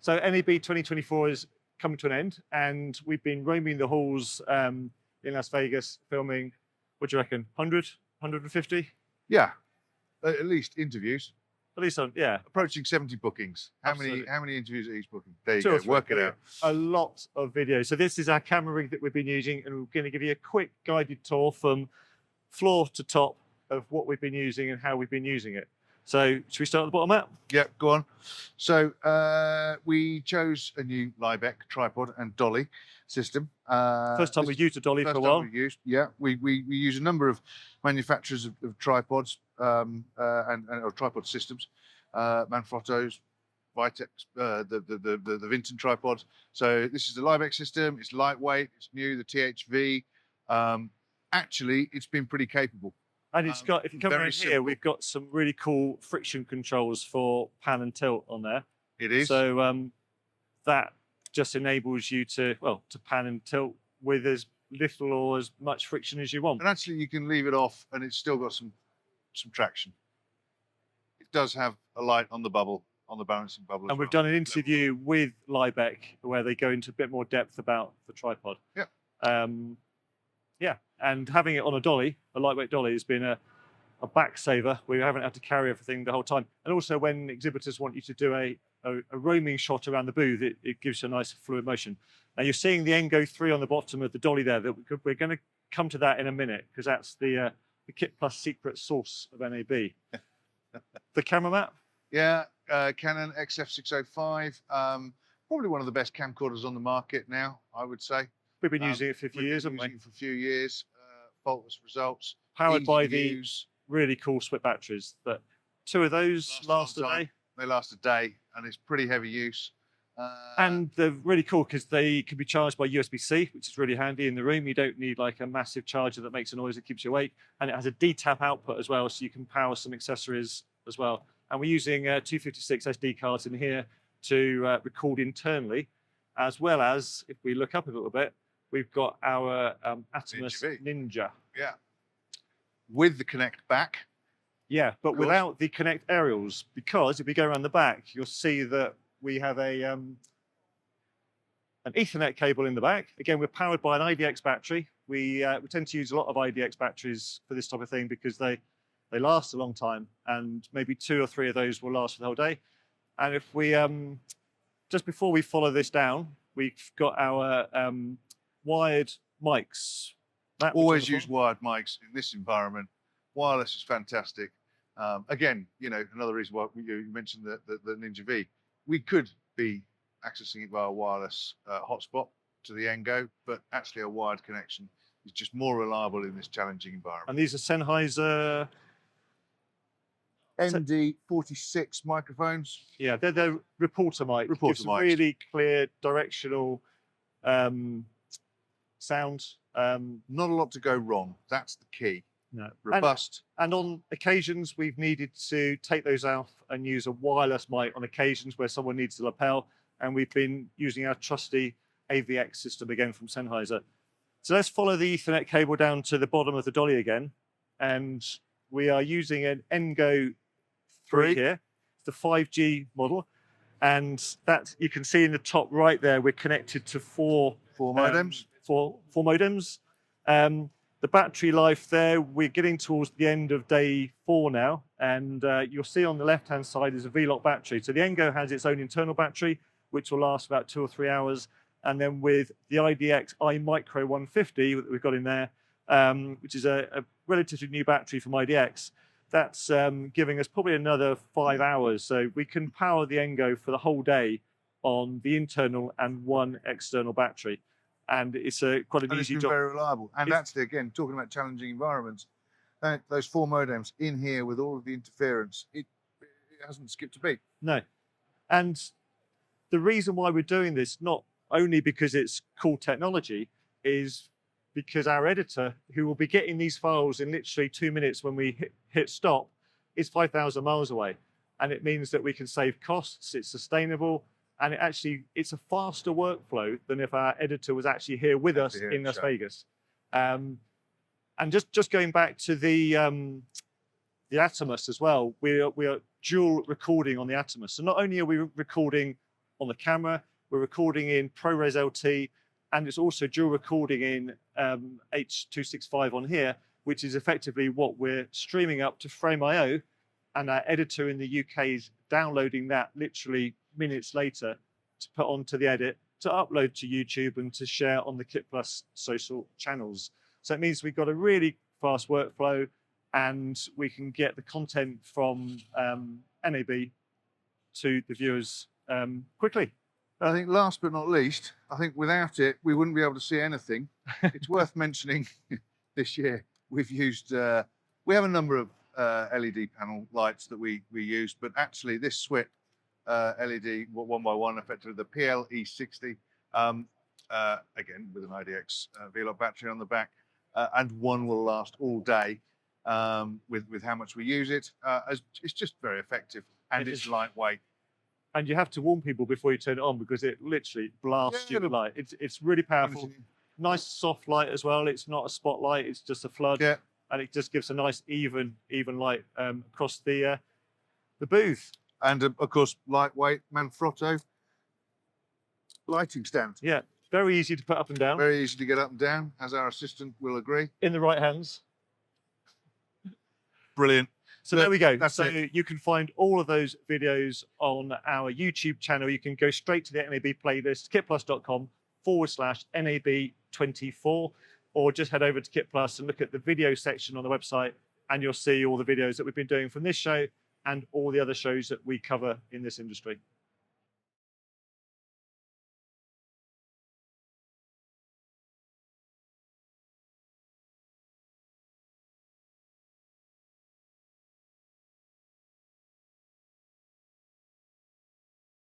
So NAB 2024 is coming to an end, and we've been roaming the halls in Las Vegas filming, what do you reckon, 100, 150? Yeah, at least interviews. At least, yeah. Approaching 70 bookings. How Absolutely. many interviews at each booking? There you Two go, or three, work it out. A lot of videos. So this is our camera rig that we've been using, and we're going to give you a quick guided tour from floor to top of what we've been using and how we've been using it. So should we start at the bottom, Matt? Yeah, go on. So we chose a new Libec tripod and dolly system. First time we've used a dolly for a while. We use a number of manufacturers of tripods and tripod systems, Manfrotto's, Vitex, the Vinton tripod. So this is the Libec system. It's lightweight. It's new. The THV. Actually, it's been pretty capable. And it's got, if you come around here, we've got some really cool friction controls for pan and tilt on there. It is. So that just enables you to pan and tilt with as little or as much friction as you want. And actually, you can leave it off, and it's still got some traction. It does have a light on the bubble, on the balancing bubble. And we've done an interview with Libec where they go into a bit more depth about the tripod. Yeah. Yeah, and having it on a dolly, a lightweight dolly, has been a back saver. We haven't had to carry everything the whole time. And also when exhibitors want you to do a roaming shot around the booth, it gives you a nice fluid motion. Now you're seeing the Engo 3 on the bottom of the dolly there. That we're going to come to that in a minute, because that's the KitPlus secret sauce of NAB. The camera, Matt? Yeah, Canon XF605. Probably one of the best camcorders on the market now, I would say. We've been using it for a few years, haven't we? For a few years. Faultless results. Powered by the really cool split batteries. But two of those last a day. They last a day, and it's pretty heavy use. And they're really cool because they can be charged by USB-C, which is really handy in the room. You don't need like a massive charger that makes a noise that keeps you awake. And it has a D-tap output as well, so you can power some accessories as well. And we're using 256 SD cards in here to record internally, as well as, if we look up a little bit, we've got our Atomus Ninja. Yeah. With the Connect back. Yeah, but without the Connect aerials, because if we go around the back, you'll see that we have an Ethernet cable in the back. Again, we're powered by an IDX battery. We tend to use a lot of IDX batteries for this type of thing because they last a long time, and maybe 2 or 3 of those will last for the whole day. And if we, just before we follow this down, we've got our wired mics. Always use wired mics in this environment. Wireless is fantastic. Again, you know, another reason why you mentioned the Ninja V. We could be accessing it via a wireless hotspot to the Engo, but actually a wired connection is just more reliable in this challenging environment. And these are Sennheiser ND46 microphones. Yeah, they're reporter mic. Reporter mics. Really clear directional sound. Not a lot to go wrong. That's the key. No. Robust. And on occasions, we've needed to take those off and use a wireless mic on occasions where someone needs the lapel. And we've been using our trusty AVX system again from Sennheiser. So let's follow the Ethernet cable down to the bottom of the dolly again. And we are using an Engo 3 here, the 5G model. And that you can see in the top right there, we're connected to four modems. Four modems. The battery life there, we're getting towards the end of day 4 now, and you'll see on the left-hand side is a V-Lock battery. So the Engo has its own internal battery, which will last about 2 or 3 hours, and then with the IDX iMicro 150 that we've got in there, which is a relatively new battery from IDX, that's giving us probably another 5 hours. So we can power the Engo for the whole day on the internal and one external battery. And it's quite an easy job. Very reliable. And actually, again, talking about challenging environments, those 4 modems in here with all of the interference, it hasn't skipped a beat. No. And the reason why we're doing this, not only because it's cool technology, is because our editor, who will be getting these files in literally 2 minutes when we hit stop, is 5,000 miles away. And it means that we can save costs, it's sustainable, and it's a faster workflow than if our editor was actually here with us in Las Vegas. And just going back to the Atomus as well, we are dual recording on the Atomus. So not only are we recording on the camera. We're recording in ProRes LT, and it's also dual recording in H.265 on here, which is effectively what we're streaming up to Frame.io, and our editor in the UK is downloading that literally minutes later to put onto the edit, to upload to YouTube and to share on the KitPlus social channels. So it means we've got a really fast workflow, and we can get the content from NAB to the viewers quickly. I think last but not least, I think without it, we wouldn't be able to see anything. It's worth mentioning this year, we've used, we have a number of LED panel lights that we use, but actually this SWIP LED 1x1, effectively the PLE60, again with an IDX V-Lock battery on the back, and one will last all day with how much we use it. It's just very effective, and it's lightweight. And you have to warn people before you turn it on, because it literally blasts your light. It's really powerful. Nice soft light as well. It's not a spotlight, it's just a flood. Yeah. And it just gives a nice even light across the booth. And of course, lightweight Manfrotto lighting stand. Yeah, very easy to put up and down. Very easy to get up and down, as our assistant will agree. In the right hands. Brilliant. So there we go. That's so it. You can find all of those videos on our YouTube channel. You can go straight to the NAB playlist, kitplus.com/NAB24, or just head over to KitPlus and look at the video section on the website, and you'll see all the videos that we've been doing from this show and all the other shows that we cover in this industry.